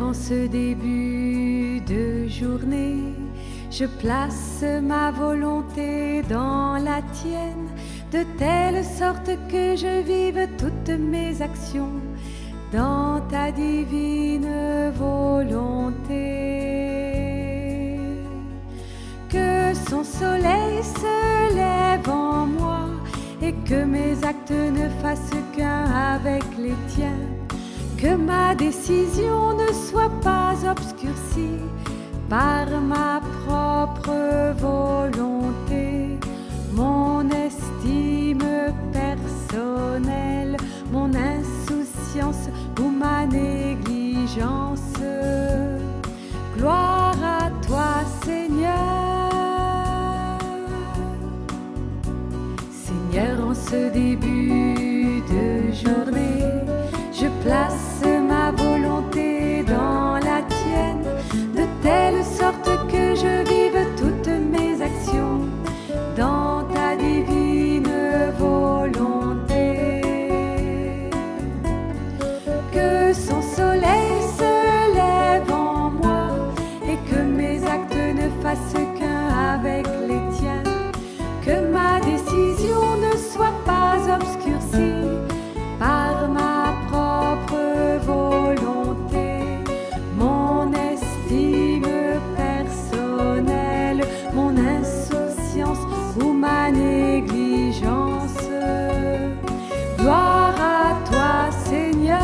en ce début de journée, je place ma volonté dans la tienne, de telle sorte que je vive toutes mes actions dans ta divine volonté. Que son soleil se lève en moi et que mes actes ne fassent qu'un avec les tiens. Que ma décision ne soit pas obscurcie par ma propre volonté, mon estime personnelle, mon insouciance ou ma négligence. Gloire à toi, Seigneur. Seigneur, en ce début de journée, je place ma volonté dans la tienne, de telle sorte que je vive toutes mes actions dans ta divine volonté. Que son soleil se lève en moi et que mes actes ne fassent qu'un avec les tiens. Que ma décision ne soit pas obscurcie par ma propre volonté, mon estime personnelle, mon insouciance ou ma négligence. Gloire à toi, Seigneur.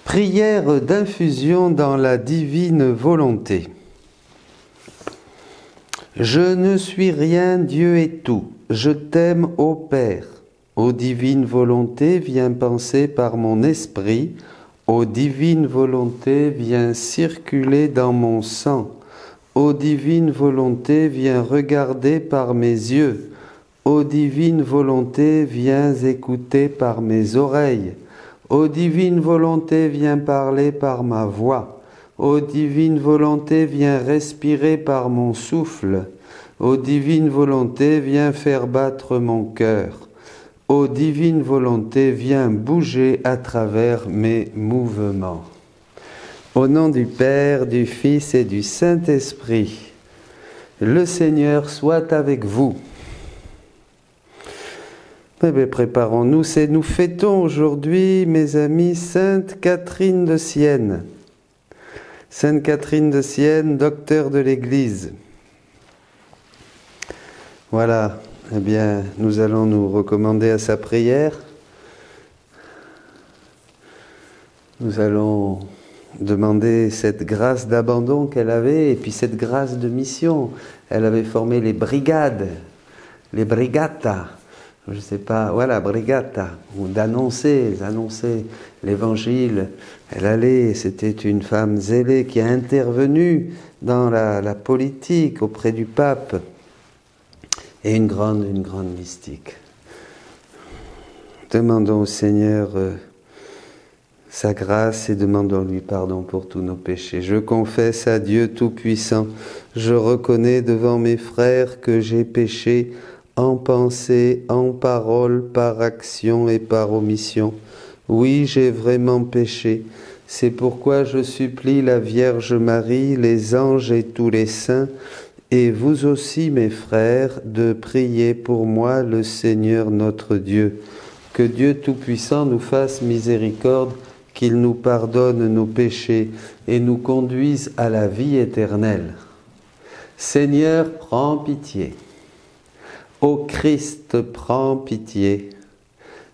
Prière d'infusion dans la divine volonté. Je ne suis rien, Dieu est tout. Je t'aime, ô Père. Ô divine volonté, viens penser par mon esprit. Ô divine volonté, viens circuler dans mon sang. Ô divine volonté, viens regarder par mes yeux. Ô divine volonté, viens écouter par mes oreilles. Ô divine volonté, viens parler par ma voix. Ô divine volonté, viens respirer par mon souffle. Ô divine volonté, viens faire battre mon cœur. Ô divine volonté, viens bouger à travers mes mouvements. Au nom du Père, du Fils et du Saint-Esprit, le Seigneur soit avec vous. Eh bien, préparons-nous, nous fêtons aujourd'hui, mes amis, Sainte Catherine de Sienne. Sainte Catherine de Sienne, docteur de l'Église. Voilà, eh bien, nous allons nous recommander à sa prière. Nous allons demander cette grâce d'abandon qu'elle avait, et puis cette grâce de mission. Elle avait formé les brigades, les brigatas. Je ne sais pas, voilà, brigata, ou d'annoncer l'évangile. Elle allait, c'était une femme zélée qui a intervenu dans la politique auprès du pape, et une grande mystique. Demandons au Seigneur sa grâce et demandons-lui pardon pour tous nos péchés. Je confesse à Dieu Tout-Puissant, je reconnais devant mes frères que j'ai péché en pensée, en parole, par action et par omission. Oui, j'ai vraiment péché. C'est pourquoi je supplie la Vierge Marie, les anges et tous les saints, et vous aussi, mes frères, de prier pour moi le Seigneur notre Dieu. Que Dieu Tout-Puissant nous fasse miséricorde, qu'il nous pardonne nos péchés et nous conduise à la vie éternelle. Seigneur, prends pitié. Ô Christ, prends pitié.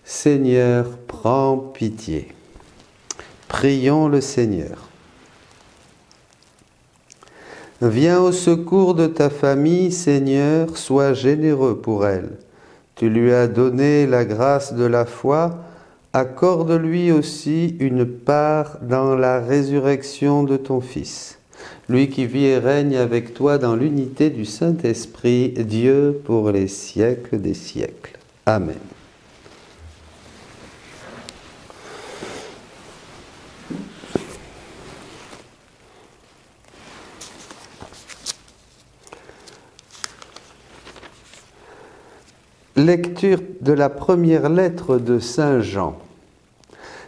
Seigneur, prends pitié. Prions le Seigneur. Viens au secours de ta famille, Seigneur, sois généreux pour elle. Tu lui as donné la grâce de la foi, accorde-lui aussi une part dans la résurrection de ton Fils. lui qui vit et règne avec toi dans l'unité du Saint-Esprit, Dieu pour les siècles des siècles. Amen. Lecture de la première lettre de Saint Jean.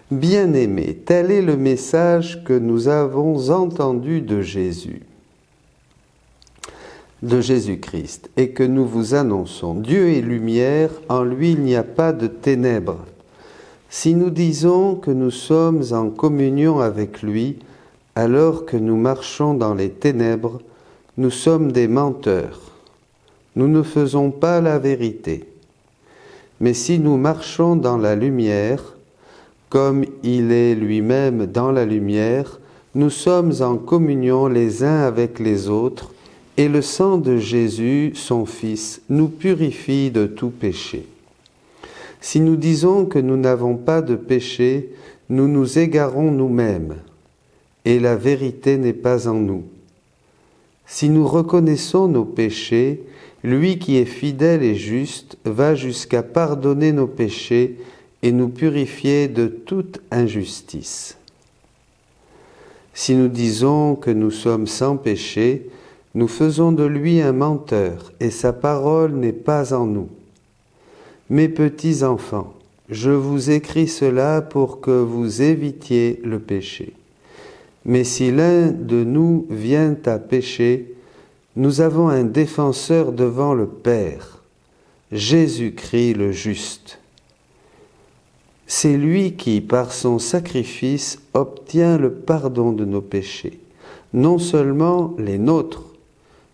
Bien-aimés, tel est le message que nous avons entendu de Jésus-Christ, et que nous vous annonçons. Dieu est lumière, en lui il n'y a pas de ténèbres. Si nous disons que nous sommes en communion avec lui, alors que nous marchons dans les ténèbres, nous sommes des menteurs. Nous ne faisons pas la vérité. Mais si nous marchons dans la lumière, comme il est lui-même dans la lumière, nous sommes en communion les uns avec les autres, et le sang de Jésus, son Fils, nous purifie de tout péché. Si nous disons que nous n'avons pas de péché, nous nous égarons nous-mêmes, et la vérité n'est pas en nous. Si nous reconnaissons nos péchés, lui qui est fidèle et juste va jusqu'à pardonner nos péchés et nous purifier de toute injustice. Si nous disons que nous sommes sans péché, nous faisons de lui un menteur et sa parole n'est pas en nous. Mes petits enfants, je vous écris cela pour que vous évitiez le péché. Mais si l'un de nous vient à pécher, nous avons un défenseur devant le Père, Jésus-Christ le juste. C'est lui qui, par son sacrifice, obtient le pardon de nos péchés, non seulement les nôtres,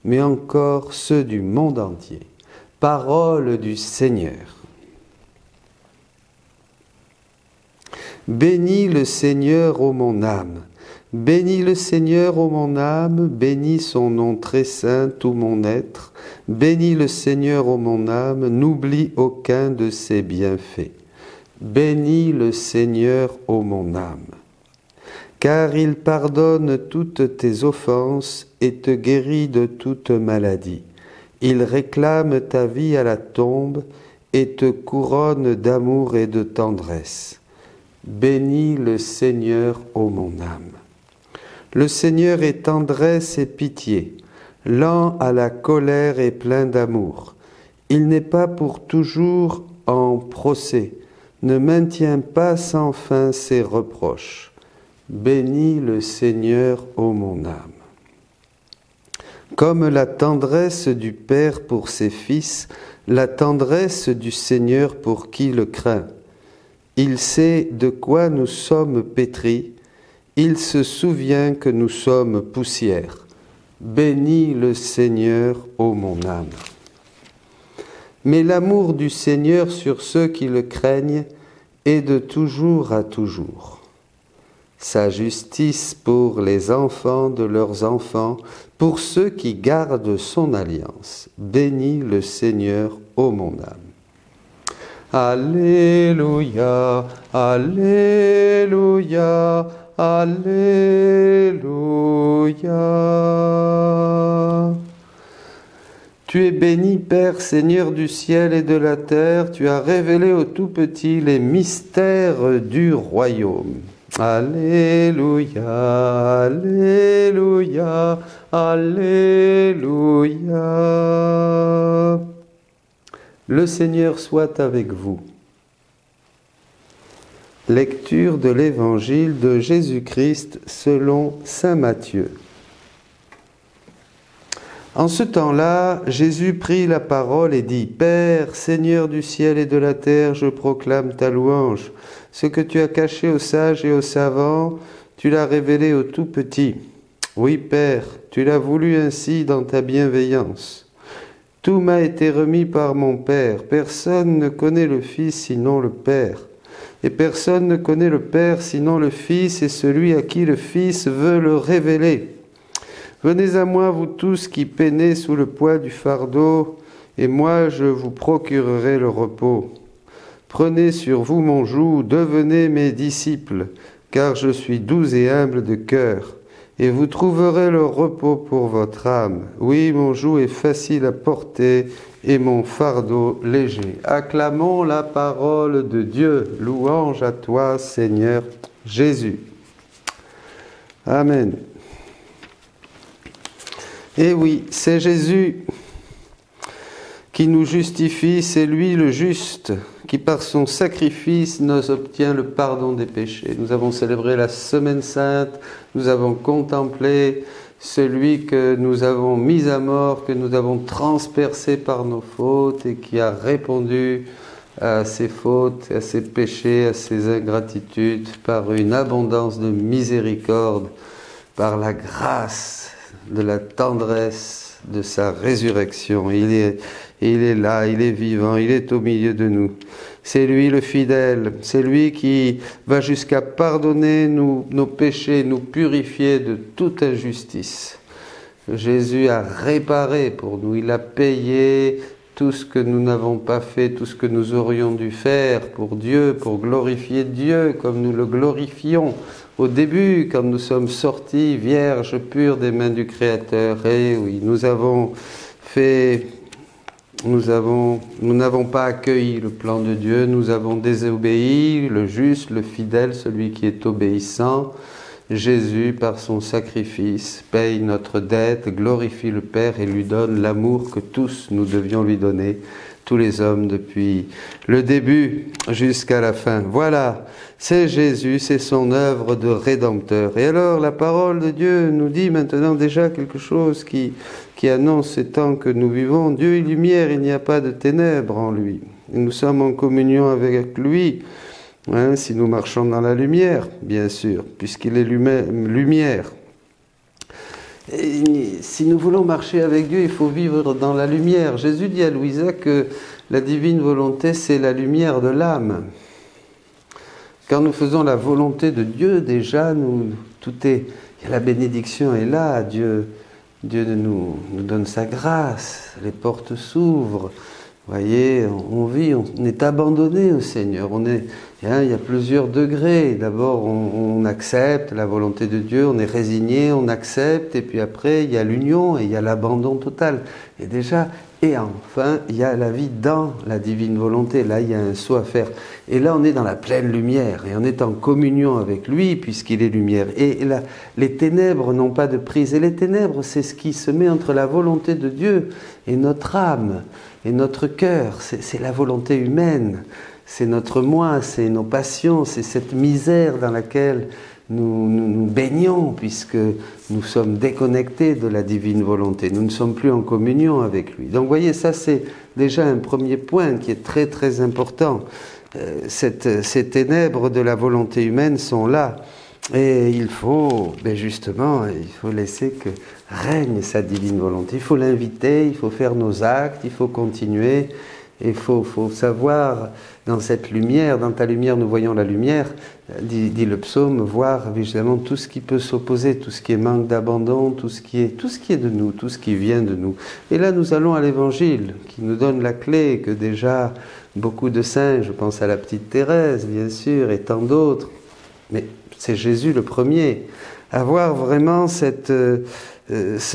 mais encore ceux du monde entier. Parole du Seigneur. Bénis le Seigneur, ô mon âme. Bénis le Seigneur, ô mon âme, bénis son nom très saint, tout mon être. Bénis le Seigneur, ô mon âme, n'oublie aucun de ses bienfaits. Bénis le Seigneur, ô mon âme. Car il pardonne toutes tes offenses et te guérit de toute maladie. Il réclame ta vie à la tombe et te couronne d'amour et de tendresse. Bénis le Seigneur, ô mon âme. Le Seigneur est tendresse et pitié, lent à la colère et plein d'amour. Il n'est pas pour toujours en procès, ne maintient pas sans fin ses reproches. Bénis le Seigneur, ô mon âme. Comme la tendresse du Père pour ses fils, la tendresse du Seigneur pour qui le craint. Il sait de quoi nous sommes pétris, il se souvient que nous sommes poussière. Bénis le Seigneur, ô mon âme. Mais l'amour du Seigneur sur ceux qui le craignent est de toujours à toujours. Sa justice pour les enfants de leurs enfants, pour ceux qui gardent son alliance. Bénis le Seigneur, ô mon âme. Alléluia, Alléluia, Alléluia. Tu es béni, Père, Seigneur du ciel et de la terre, tu as révélé aux tout-petits les mystères du royaume. Alléluia, Alléluia, Alléluia. Le Seigneur soit avec vous. Lecture de l'Évangile de Jésus-Christ selon saint Matthieu. En ce temps-là, Jésus prit la parole et dit : Père, Seigneur du ciel et de la terre, je proclame ta louange. Ce que tu as caché aux sages et aux savants, tu l'as révélé aux tout-petits. Oui, Père, tu l'as voulu ainsi dans ta bienveillance. Tout m'a été remis par mon Père. Personne ne connaît le Fils sinon le Père. Et personne ne connaît le Père sinon le Fils et celui à qui le Fils veut le révéler. Venez à moi, vous tous qui peinez sous le poids du fardeau, et moi je vous procurerai le repos. Prenez sur vous mon joug, devenez mes disciples, car je suis doux et humble de cœur, et vous trouverez le repos pour votre âme. Oui, mon joug est facile à porter et mon fardeau léger. Acclamons la parole de Dieu. Louange à toi, Seigneur Jésus. Amen. Et oui, c'est Jésus qui nous justifie, c'est lui le juste, qui par son sacrifice nous obtient le pardon des péchés. Nous avons célébré la Semaine Sainte, nous avons contemplé celui que nous avons mis à mort, que nous avons transpercé par nos fautes et qui a répondu à ses fautes, à ses péchés, à ses ingratitudes par une abondance de miséricorde, par la grâce de la tendresse de sa résurrection. Il est là, il est vivant, il est au milieu de nous. C'est lui le fidèle, c'est lui qui va jusqu'à pardonner nos péchés, nous purifier de toute injustice. Jésus a réparé pour nous, il a payé tout ce que nous n'avons pas fait, tout ce que nous aurions dû faire pour Dieu, pour glorifier Dieu comme nous le glorifions au début, quand nous sommes sortis vierges, pures des mains du Créateur. Et oui, nous n'avons pas accueilli le plan de Dieu, nous avons désobéi, le juste, le fidèle, celui qui est obéissant. Jésus, par son sacrifice, paye notre dette, glorifie le Père et lui donne l'amour que tous nous devions lui donner, tous les hommes depuis le début jusqu'à la fin. Voilà, c'est Jésus, c'est son œuvre de rédempteur. Et alors la parole de Dieu nous dit maintenant déjà quelque chose qui annonce ces temps que nous vivons. Dieu est lumière, il n'y a pas de ténèbres en lui. Et nous sommes en communion avec lui. Si nous marchons dans la lumière, bien sûr, puisqu'il est lumière. Et si nous voulons marcher avec Dieu, il faut vivre dans la lumière. Jésus dit à Louisa que la divine volonté, c'est la lumière de l'âme. Quand nous faisons la volonté de Dieu, déjà, la bénédiction est là. Dieu nous donne sa grâce, les portes s'ouvrent. Vous voyez, on vit, on est abandonné au Seigneur. Il y a plusieurs degrés. D'abord, on accepte la volonté de Dieu, on est résigné, on accepte, et puis après, il y a l'union et il y a l'abandon total. Et enfin, il y a la vie dans la divine volonté. Là, il y a un saut à faire. Et là, on est dans la pleine lumière, et on est en communion avec lui, puisqu'il est lumière. Et là, les ténèbres n'ont pas de prise. Et les ténèbres, c'est ce qui se met entre la volonté de Dieu et notre âme. Et notre cœur, c'est la volonté humaine, c'est notre moi, c'est nos passions, c'est cette misère dans laquelle nous baignons, puisque nous sommes déconnectés de la divine volonté, nous ne sommes plus en communion avec lui. Donc vous voyez, ça c'est déjà un premier point qui est très très important. Ces ténèbres de la volonté humaine sont là. Et il faut laisser que règne sa divine volonté. Il faut l'inviter, il faut faire nos actes, il faut continuer. Il faut savoir, dans cette lumière, dans ta lumière nous voyons la lumière, dit le psaume, voir évidemment tout ce qui peut s'opposer, tout ce qui est manque d'abandon, tout ce qui est de nous, tout ce qui vient de nous. Et là nous allons à l'Évangile, qui nous donne la clé que déjà beaucoup de saints, je pense à la petite Thérèse bien sûr, et tant d'autres, mais c'est Jésus le premier, avoir vraiment ce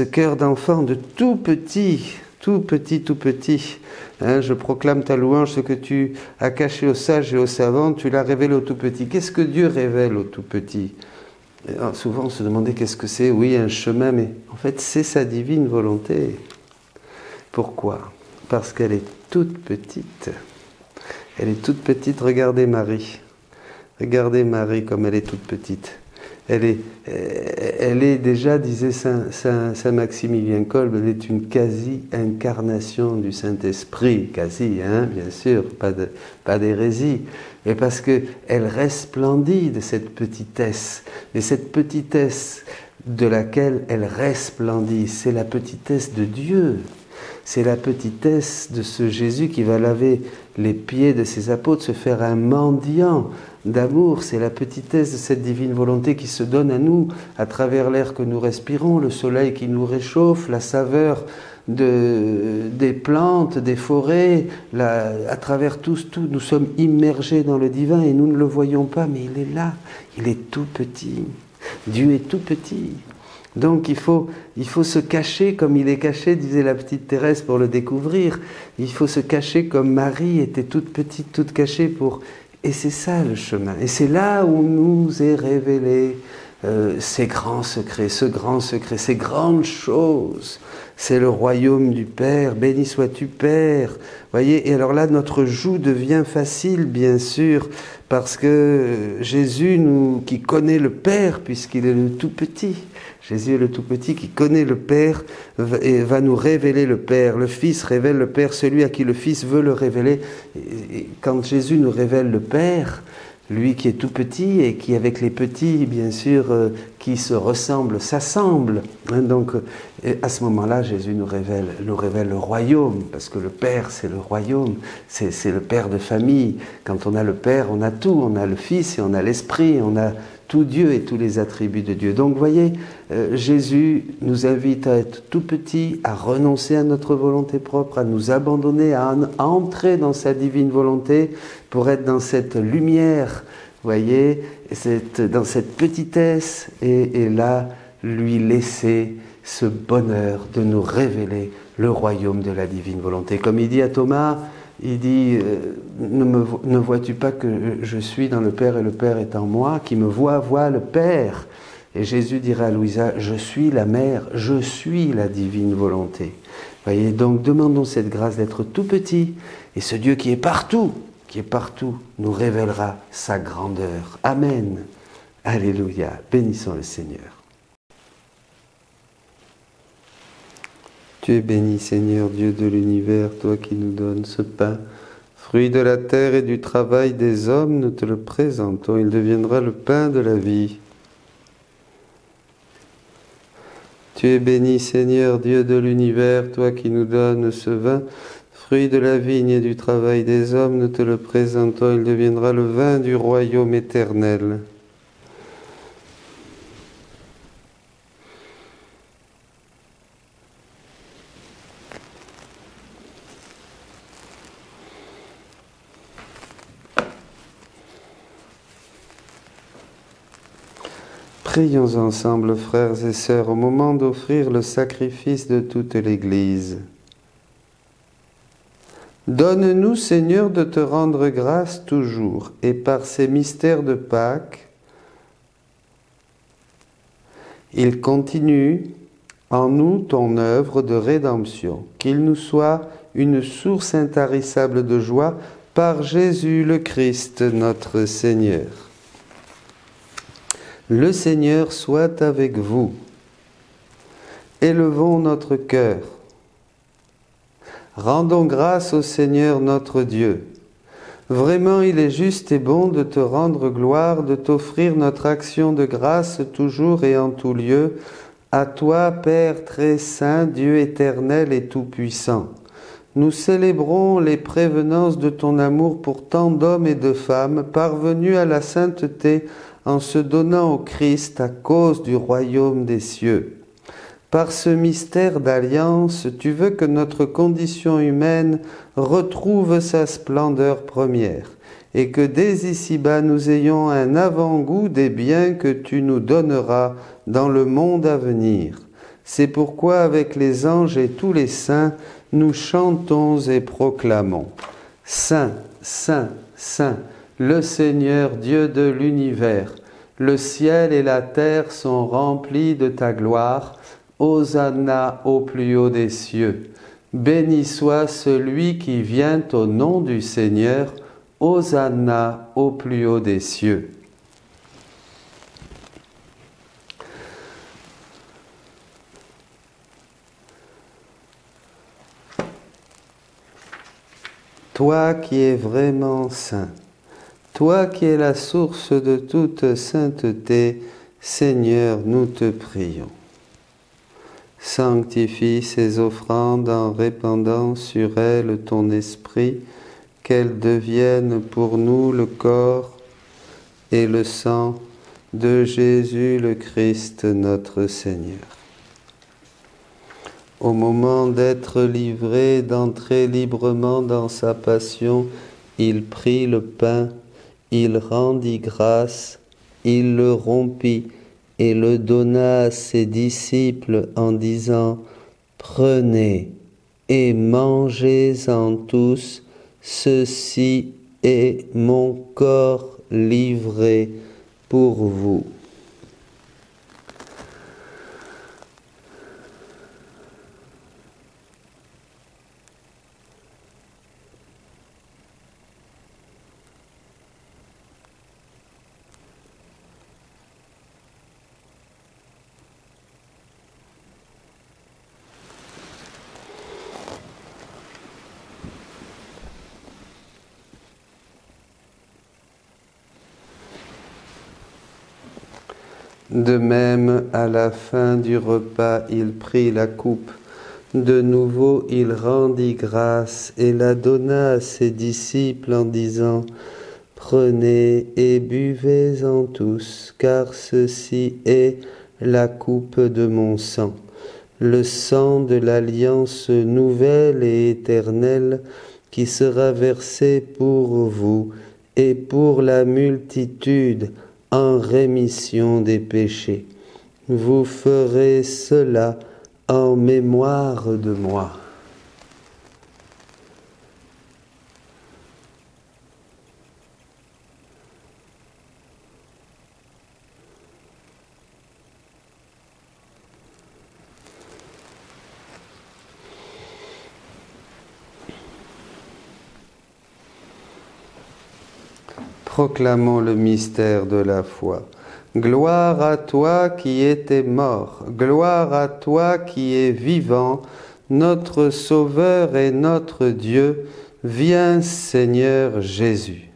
cœur d'enfant de tout petit. Je proclame ta louange, ce que tu as caché aux sages et aux savants, tu l'as révélé au tout petit. Qu'est-ce que Dieu révèle au tout petit? Souvent on se demandait qu'est-ce que c'est? Oui, un chemin, mais en fait c'est sa divine volonté. Pourquoi? Parce qu'elle est toute petite. Elle est toute petite, regardez Marie. Regardez Marie comme elle est toute petite. Elle est déjà, disait Saint Maximilien Kolb, elle est une quasi-incarnation du Saint-Esprit, quasi, bien sûr, pas d'hérésie, mais parce qu'elle resplendit de cette petitesse, et cette petitesse de laquelle elle resplendit, c'est la petitesse de Dieu. C'est la petitesse de ce Jésus qui va laver les pieds de ses apôtres, se faire un mendiant d'amour. C'est la petitesse de cette divine volonté qui se donne à nous à travers l'air que nous respirons, le soleil qui nous réchauffe, la saveur des plantes, des forêts, à travers tout, nous sommes immergés dans le divin et nous ne le voyons pas, mais il est là, il est tout petit. Dieu est tout petit. Donc il faut se cacher comme il est caché, disait la petite Thérèse, pour le découvrir. Il faut se cacher comme Marie était toute petite, toute cachée pour... Et c'est ça le chemin. Et c'est là où nous est révélé ces grands secrets, ce grand secret, ces grandes choses. C'est le royaume du Père. Béni sois-tu, Père. Voyez, et alors là, notre joug devient facile, bien sûr, parce que Jésus, qui connaît le Père, puisqu'il est le tout petit, Jésus est le tout petit qui connaît le Père et va nous révéler le Père. Le Fils révèle le Père, celui à qui le Fils veut le révéler. Et quand Jésus nous révèle le Père, lui qui est tout petit et qui, avec les petits, bien sûr, qui se ressemblent, s'assemblent. Donc, à ce moment-là, Jésus nous révèle le royaume, parce que le Père, c'est le royaume, c'est le Père de famille. Quand on a le Père, on a tout, on a le Fils et on a l'Esprit, on a tout Dieu et tous les attributs de Dieu. Donc, vous voyez, Jésus nous invite à être tout petit, à renoncer à notre volonté propre, à nous abandonner, à entrer dans sa divine volonté pour être dans cette lumière, vous voyez, dans cette petitesse, et là, lui laisser ce bonheur de nous révéler le royaume de la divine volonté. Comme il dit à Thomas, il dit, ne vois-tu pas que je suis dans le Père et le Père est en moi? Qui me voit le Père. Et Jésus dirait à Louisa, je suis la mère, je suis la divine volonté. Voyez, donc demandons cette grâce d'être tout petit, et ce Dieu qui est partout, nous révélera sa grandeur. Amen. Alléluia. Bénissons le Seigneur. Tu es béni, Seigneur, Dieu de l'univers, toi qui nous donnes ce pain, fruit de la terre et du travail des hommes, nous te le présentons, il deviendra le pain de la vie. Tu es béni, Seigneur, Dieu de l'univers, toi qui nous donnes ce vin, fruit de la vigne et du travail des hommes, nous te le présentons, il deviendra le vin du royaume éternel. Prions ensemble, frères et sœurs, au moment d'offrir le sacrifice de toute l'Église. Donne-nous, Seigneur, de te rendre grâce toujours, et par ces mystères de Pâques, il continue en nous ton œuvre de rédemption, qu'il nous soit une source intarissable de joie par Jésus le Christ, notre Seigneur. Le Seigneur soit avec vous. Élevons notre cœur. Rendons grâce au Seigneur notre Dieu. Vraiment, il est juste et bon de te rendre gloire, de t'offrir notre action de grâce toujours et en tout lieu, à toi, Père très saint, Dieu éternel et tout-puissant. Nous célébrons les prévenances de ton amour pour tant d'hommes et de femmes parvenus à la sainteté en se donnant au Christ à cause du royaume des cieux. Par ce mystère d'alliance, tu veux que notre condition humaine retrouve sa splendeur première et que dès ici-bas nous ayons un avant-goût des biens que tu nous donneras dans le monde à venir. C'est pourquoi avec les anges et tous les saints, nous chantons et proclamons. Saint, Saint, Saint, le Seigneur Dieu de l'univers, le ciel et la terre sont remplis de ta gloire. Hosanna au plus haut des cieux. Béni soit celui qui vient au nom du Seigneur. Hosanna au plus haut des cieux. Toi qui es vraiment saint, toi qui es la source de toute sainteté, Seigneur, nous te prions. Sanctifie ces offrandes en répandant sur elles ton esprit, qu'elles deviennent pour nous le corps et le sang de Jésus le Christ notre Seigneur. Au moment d'être livré, d'entrer librement dans sa passion, il prit le pain, il rendit grâce, il le rompit et le donna à ses disciples en disant, « Prenez et mangez-en tous, ceci est mon corps livré pour vous. » De même, à la fin du repas, il prit la coupe. De nouveau, il rendit grâce et la donna à ses disciples en disant, « Prenez et buvez-en tous, car ceci est la coupe de mon sang, le sang de l'alliance nouvelle et éternelle qui sera versé pour vous et pour la multitude en rémission des péchés. Vous ferez cela en mémoire de moi. » Proclamons le mystère de la foi. Gloire à toi qui étais mort, gloire à toi qui es vivant, notre Sauveur et notre Dieu, viens Seigneur Jésus.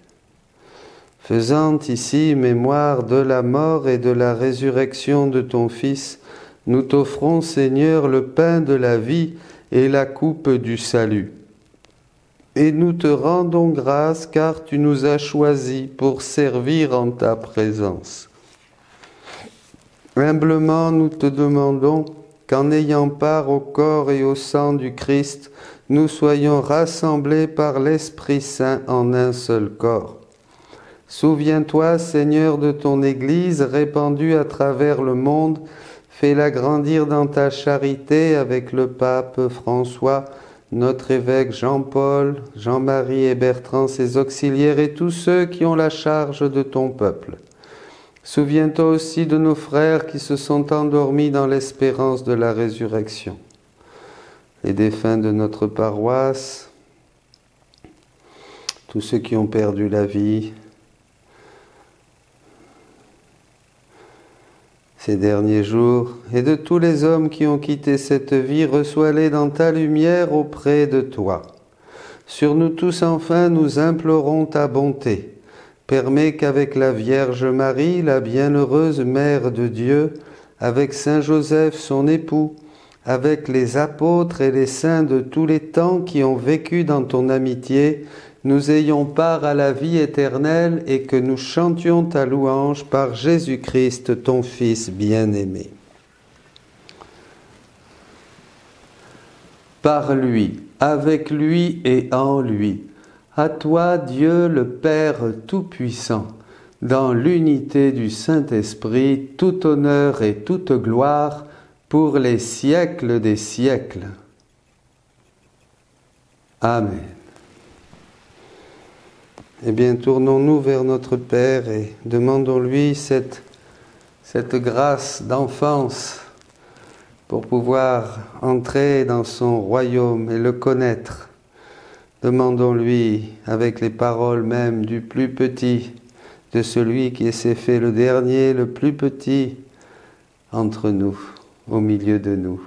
Faisant ici mémoire de la mort et de la résurrection de ton Fils, nous t'offrons Seigneur le pain de la vie et la coupe du salut. Et nous te rendons grâce car tu nous as choisis pour servir en ta présence. Humblement, nous te demandons qu'en ayant part au corps et au sang du Christ, nous soyons rassemblés par l'Esprit Saint en un seul corps. Souviens-toi, Seigneur, de ton Église répandue à travers le monde, fais-la grandir dans ta charité avec le pape François, notre évêque Jean-Paul, Jean-Marie et Bertrand, ses auxiliaires et tous ceux qui ont la charge de ton peuple. Souviens-toi aussi de nos frères qui se sont endormis dans l'espérance de la résurrection. Les défunts de notre paroisse, tous ceux qui ont perdu la vie ces derniers jours, et de tous les hommes qui ont quitté cette vie, reçois-les dans ta lumière auprès de toi. Sur nous tous enfin, nous implorons ta bonté. Permets qu'avec la Vierge Marie, la bienheureuse Mère de Dieu, avec Saint Joseph, son époux, avec les apôtres et les saints de tous les temps qui ont vécu dans ton amitié, nous ayons part à la vie éternelle et que nous chantions ta louange par Jésus-Christ, ton Fils bien-aimé. Par lui, avec lui et en lui, à toi, Dieu le Père Tout-Puissant, dans l'unité du Saint-Esprit, tout honneur et toute gloire pour les siècles des siècles. Amen. Eh bien, tournons-nous vers notre Père et demandons-lui cette grâce d'enfance pour pouvoir entrer dans son royaume et le connaître. Demandons-lui avec les paroles même du plus petit, de celui qui s'est fait le dernier, le plus petit entre nous, au milieu de nous.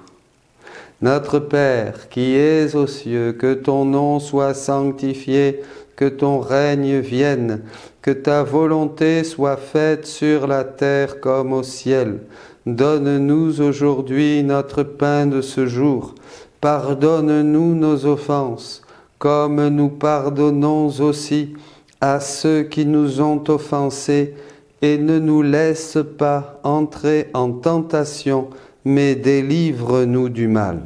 Notre Père qui es aux cieux, que ton nom soit sanctifié, que ton règne vienne, que ta volonté soit faite sur la terre comme au ciel. Donne-nous aujourd'hui notre pain de ce jour. Pardonne-nous nos offenses, comme nous pardonnons aussi à ceux qui nous ont offensés, et ne nous laisse pas entrer en tentation, mais délivre-nous du mal.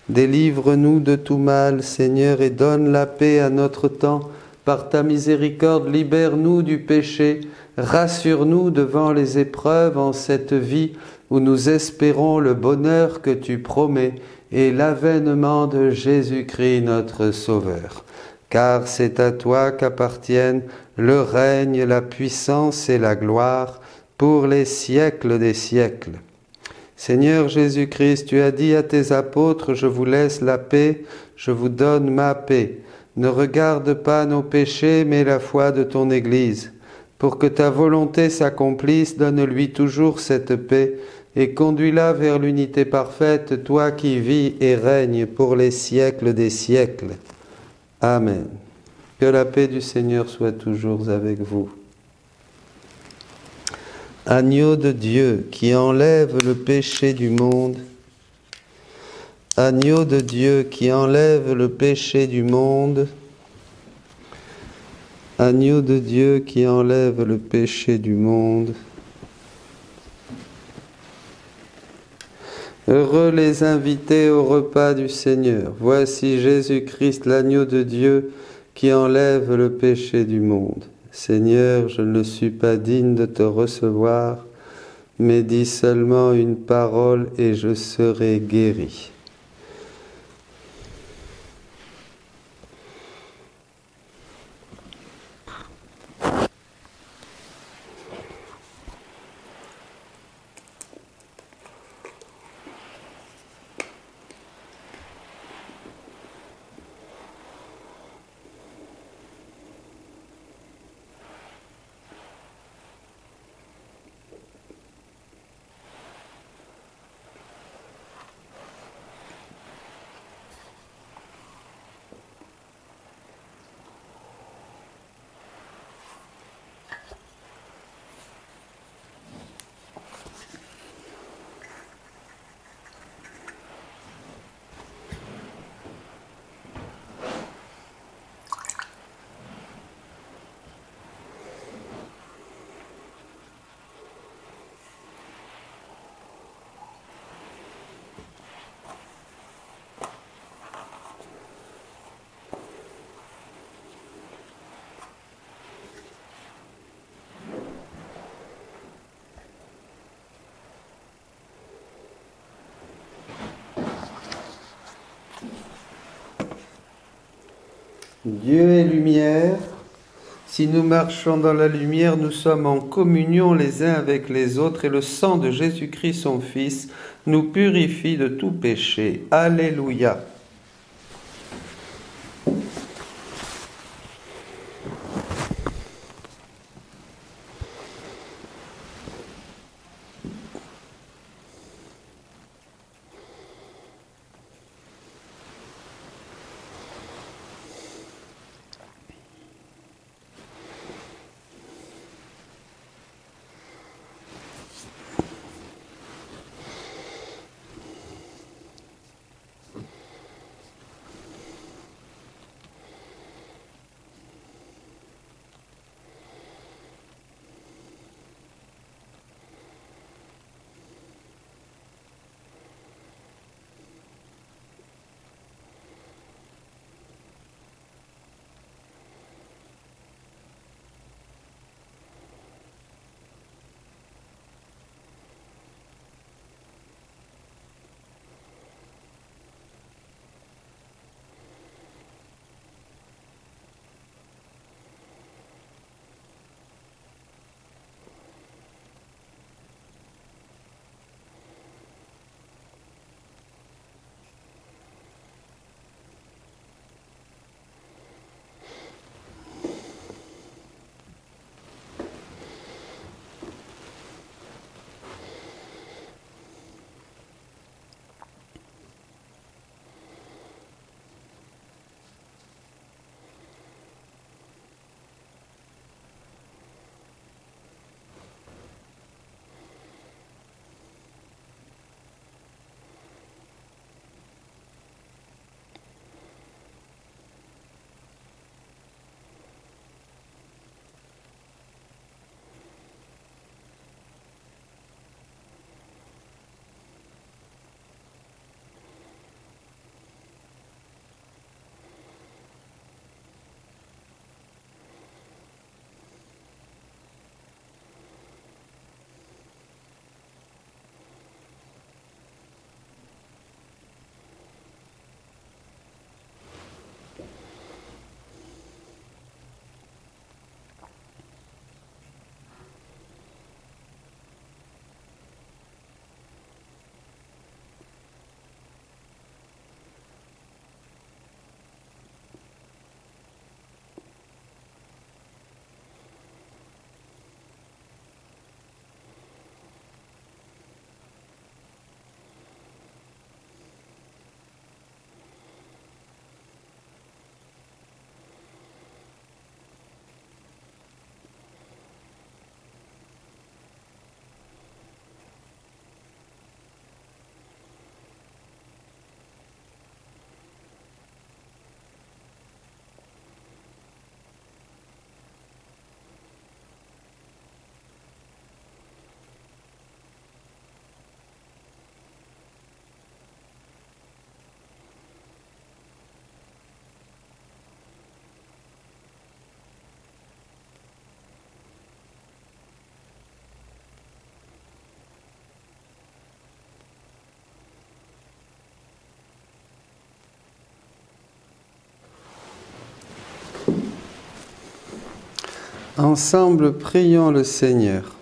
Délivre-nous de tout mal, Seigneur, et donne la paix à notre temps. Par ta miséricorde, libère-nous du péché, Rassure-nous devant les épreuves en cette vie où nous espérons le bonheur que tu promets et l'avènement de Jésus-Christ notre Sauveur. Car c'est à toi qu'appartiennent le règne, la puissance et la gloire pour les siècles des siècles. Seigneur Jésus-Christ, tu as dit à tes apôtres, je vous laisse la paix, je vous donne ma paix. Ne regarde pas nos péchés, mais la foi de ton Église. Pour que ta volonté s'accomplisse, donne-lui toujours cette paix et conduis-la vers l'unité parfaite, toi qui vis et règnes pour les siècles des siècles. Amen. Que la paix du Seigneur soit toujours avec vous. Agneau de Dieu qui enlève le péché du monde, agneau de Dieu qui enlève le péché du monde, agneau de Dieu qui enlève le péché du monde. Heureux les invités au repas du Seigneur. Voici Jésus-Christ, l'agneau de Dieu qui enlève le péché du monde. Seigneur, je ne suis pas digne de te recevoir, mais dis seulement une parole et je serai guéri. Dieu est lumière. Si nous marchons dans la lumière, nous sommes en communion les uns avec les autres et le sang de Jésus-Christ, son Fils, nous purifie de tout péché. Alléluia. Ensemble, prions le Seigneur.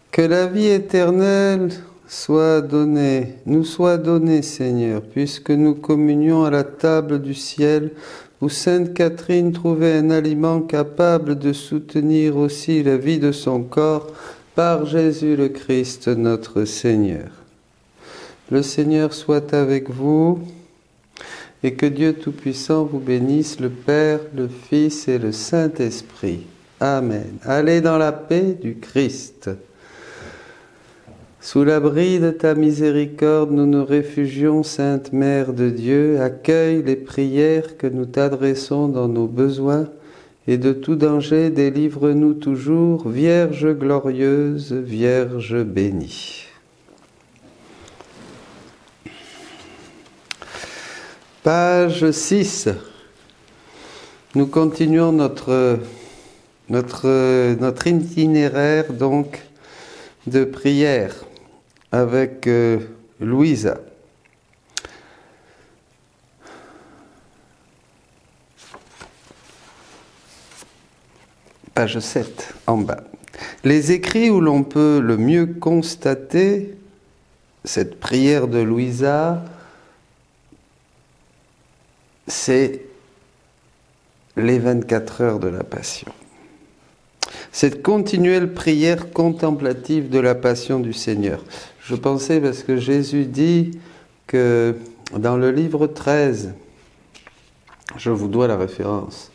Que la vie éternelle nous soit donnée, Seigneur, puisque nous communions à la table du ciel, où Sainte Catherine trouvait un aliment capable de soutenir aussi la vie de son corps, par Jésus le Christ, notre Seigneur. Le Seigneur soit avec vous, et que Dieu Tout-Puissant vous bénisse, le Père, le Fils et le Saint-Esprit. Amen. Allez dans la paix du Christ. Sous l'abri de ta miséricorde, nous nous réfugions, Sainte Mère de Dieu. Accueille les prières que nous t'adressons dans nos besoins, et de tout danger, délivre-nous toujours, Vierge glorieuse, Vierge bénie. Page 6. Nous continuons notre itinéraire donc de prière avec Louisa. Page 7, en bas. Les écrits où l'on peut le mieux constater cette prière de Louisa, c'est les 24 heures de la Passion. Cette continuelle prière contemplative de la Passion du Seigneur. Je pensais parce que Jésus dit que dans le livre 13, je vous dois la référence,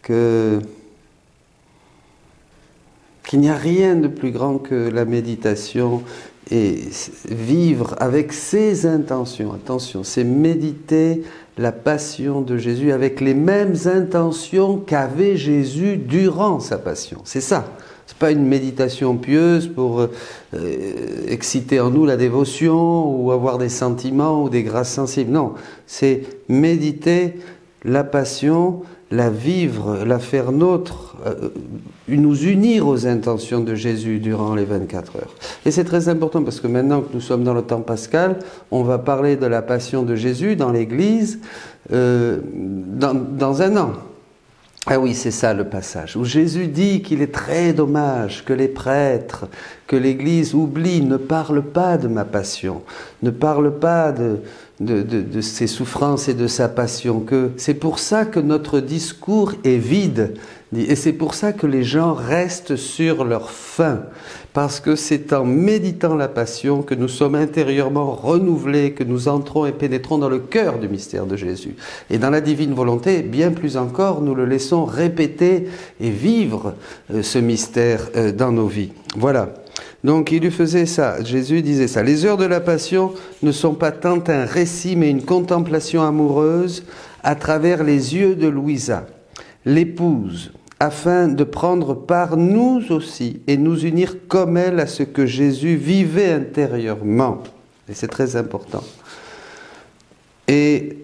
qu'il n'y a rien de plus grand que la méditation et vivre avec ses intentions. Attention, c'est méditer la passion de Jésus avec les mêmes intentions qu'avait Jésus durant sa passion. C'est ça. C'est pas une méditation pieuse pour exciter en nous la dévotion ou avoir des sentiments ou des grâces sensibles. Non, c'est méditer la passion, la vivre, la faire nôtre, nous unir aux intentions de Jésus durant les 24 heures. Et c'est très important parce que maintenant que nous sommes dans le temps pascal, on va parler de la passion de Jésus dans l'Église dans un an. Ah oui, c'est ça le passage, où Jésus dit qu'il est très dommage que les prêtres, que l'Église oublie, ne parlent pas de ma passion, ne parlent pas de ses souffrances et de sa passion, que c'est pour ça que notre discours est vide, et c'est pour ça que les gens restent sur leur faim, parce que c'est en méditant la passion que nous sommes intérieurement renouvelés, que nous entrons et pénétrons dans le cœur du mystère de Jésus. Et dans la divine volonté, bien plus encore, nous le laissons répéter et vivre ce mystère dans nos vies. Voilà. Donc il lui faisait ça, Jésus disait ça. Les heures de la passion ne sont pas tant un récit, mais une contemplation amoureuse à travers les yeux de Louisa, l'épouse, afin de prendre part nous aussi et nous unir comme elle à ce que Jésus vivait intérieurement. Et c'est très important. Et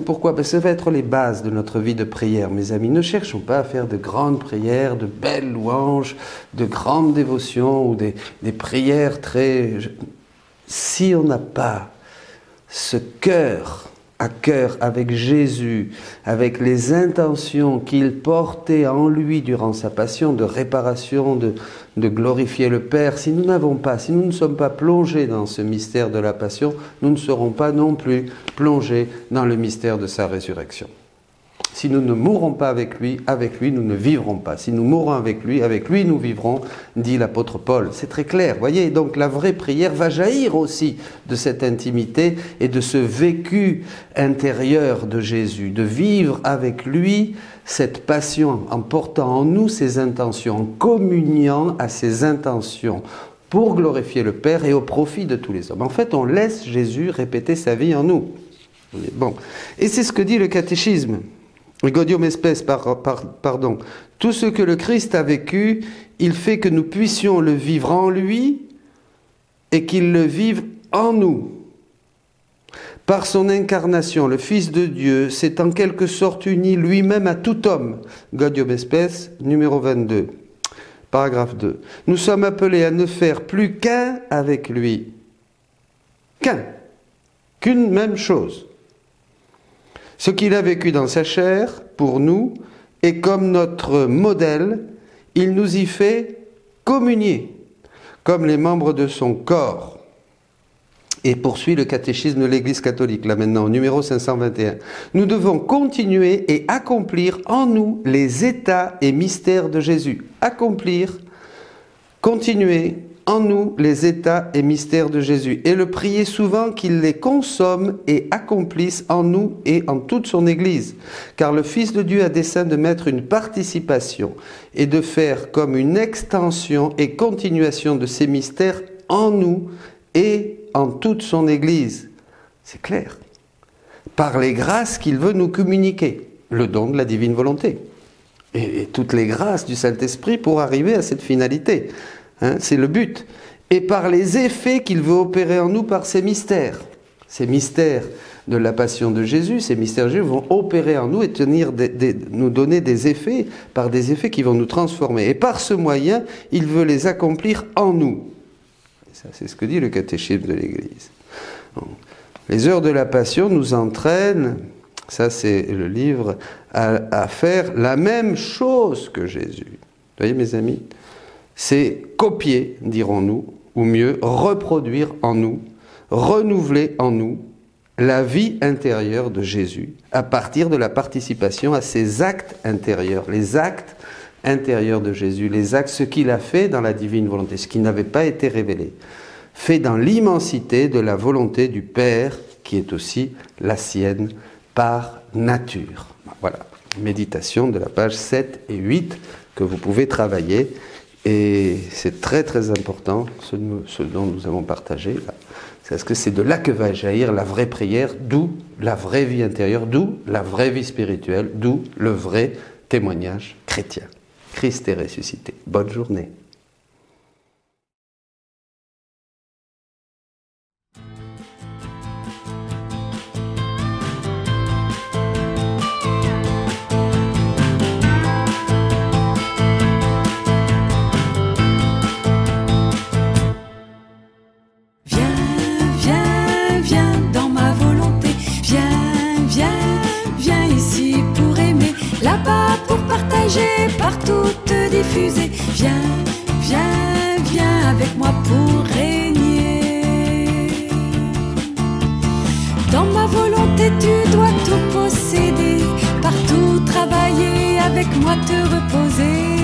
pourquoi? Parce que ça va être les bases de notre vie de prière, mes amis. Ne cherchons pas à faire de grandes prières, de belles louanges, de grandes dévotions ou des prières très... Si on n'a pas ce cœur à cœur avec Jésus, avec les intentions qu'il portait en lui durant sa passion de réparation, de glorifier le Père, si nous n'avons pas, si nous ne sommes pas plongés dans ce mystère de la passion, nous ne serons pas non plus plongés dans le mystère de sa résurrection. Si nous ne mourrons pas avec lui, nous ne vivrons pas. Si nous mourrons avec lui, nous vivrons, dit l'apôtre Paul. C'est très clair, voyez. Donc la vraie prière va jaillir aussi de cette intimité et de ce vécu intérieur de Jésus, de vivre avec lui cette passion en portant en nous ses intentions, en communiant à ses intentions pour glorifier le Père et au profit de tous les hommes. En fait, on laisse Jésus répéter sa vie en nous. Bon. Et c'est ce que dit le catéchisme. Gaudium espèce, pardon. Tout ce que le Christ a vécu, il fait que nous puissions le vivre en lui et qu'il le vive en nous. Par son incarnation, le Fils de Dieu s'est en quelque sorte uni lui-même à tout homme. Gaudium espèce, numéro 22, paragraphe 2. Nous sommes appelés à ne faire plus qu'un avec lui. Qu'une même chose. Ce qu'il a vécu dans sa chair, pour nous, Et comme notre modèle, il nous y fait communier, comme les membres de son corps. Et poursuit le catéchisme de l'Église catholique, là maintenant, au numéro 521. Nous devons continuer et accomplir en nous les états et mystères de Jésus. Accomplir, continuer en nous les états et mystères de Jésus. Et le prier souvent qu'il les consomme et accomplisse en nous et en toute son Église. Car le Fils de Dieu a dessein de mettre une participation et de faire comme une extension et continuation de ces mystères en nous et en toute son Église. C'est clair. Par les grâces qu'il veut nous communiquer, le don de la divine volonté. Et toutes les grâces du Saint-Esprit pour arriver à cette finalité. Hein, c'est le but. Et par les effets qu'il veut opérer en nous par ces mystères. Ces mystères de la passion de Jésus, ces mystères de Jésus vont opérer en nous et nous donner des effets, par des effets qui vont nous transformer. Et par ce moyen, il veut les accomplir en nous. C'est ce que dit le catéchisme de l'Église. Les heures de la passion nous entraînent, ça c'est le livre, à faire la même chose que Jésus. Vous voyez mes amis? C'est copier, dirons-nous, ou mieux, reproduire en nous, renouveler en nous la vie intérieure de Jésus à partir de la participation à ses actes intérieurs, les actes intérieur de Jésus, les actes, ce qu'il a fait dans la divine volonté, ce qui n'avait pas été révélé, fait dans l'immensité de la volonté du Père, qui est aussi la sienne par nature. Voilà, méditation de la page 7 et 8 que vous pouvez travailler, et c'est très très important, ce dont nous avons partagé, là. C'est parce que c'est de là que va jaillir la vraie prière, d'où la vraie vie intérieure, d'où la vraie vie spirituelle, d'où le vrai témoignage chrétien. Christ est ressuscité. Bonne journée. Viens dans ma volonté. Viens ici pour aimer, là-bas pour partager, partout te diffuser. Viens avec moi pour régner. Dans ma volonté tu dois tout posséder, partout travailler, avec moi te reposer.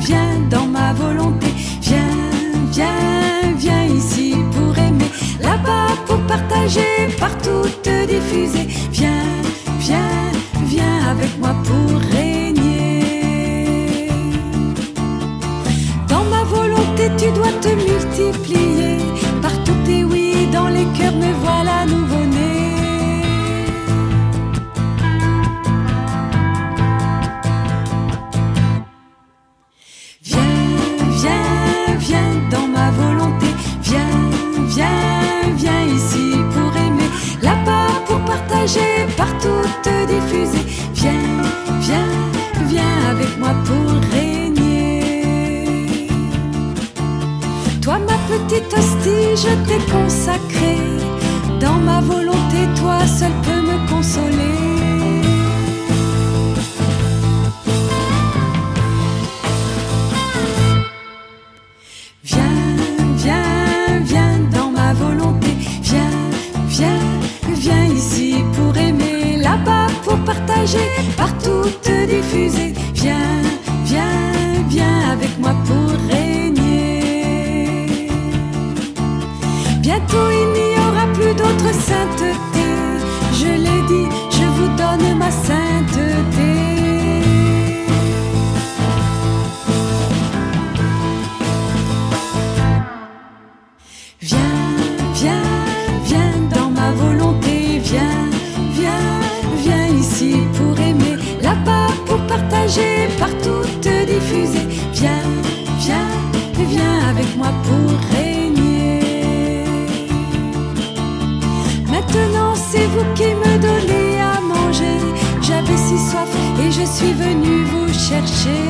Viens dans ma volonté. Viens ici pour aimer, là-bas pour partager, partout te diffuser. Viens avec moi pour régner. Dans ma volonté tu dois te multiplier, partout tes oui dans les cœurs me voilà nouveau-né. Viens dans ma volonté. Viens ici pour aimer, là-bas pour partager, partout te diffuser. Viens avec moi pour régner. Toi ma petite hostie, je t'ai consacrée. Dans ma volonté, toi seul peux me consoler. Viens dans ma volonté. Viens ici pour aimer, là-bas pour partager, partout te diffuser. Viens avec moi pour régner. Bientôt il n'y aura plus d'autre sainteté. Je l'ai dit, je vous donne ma sainteté. Viens dans ma volonté. Viens ici pour aimer, là-bas pour partager, partout te diffuser. Viens avec moi pour régner. Maintenant c'est vous qui me donnez à manger. J'avais si soif et je suis venu vous chercher.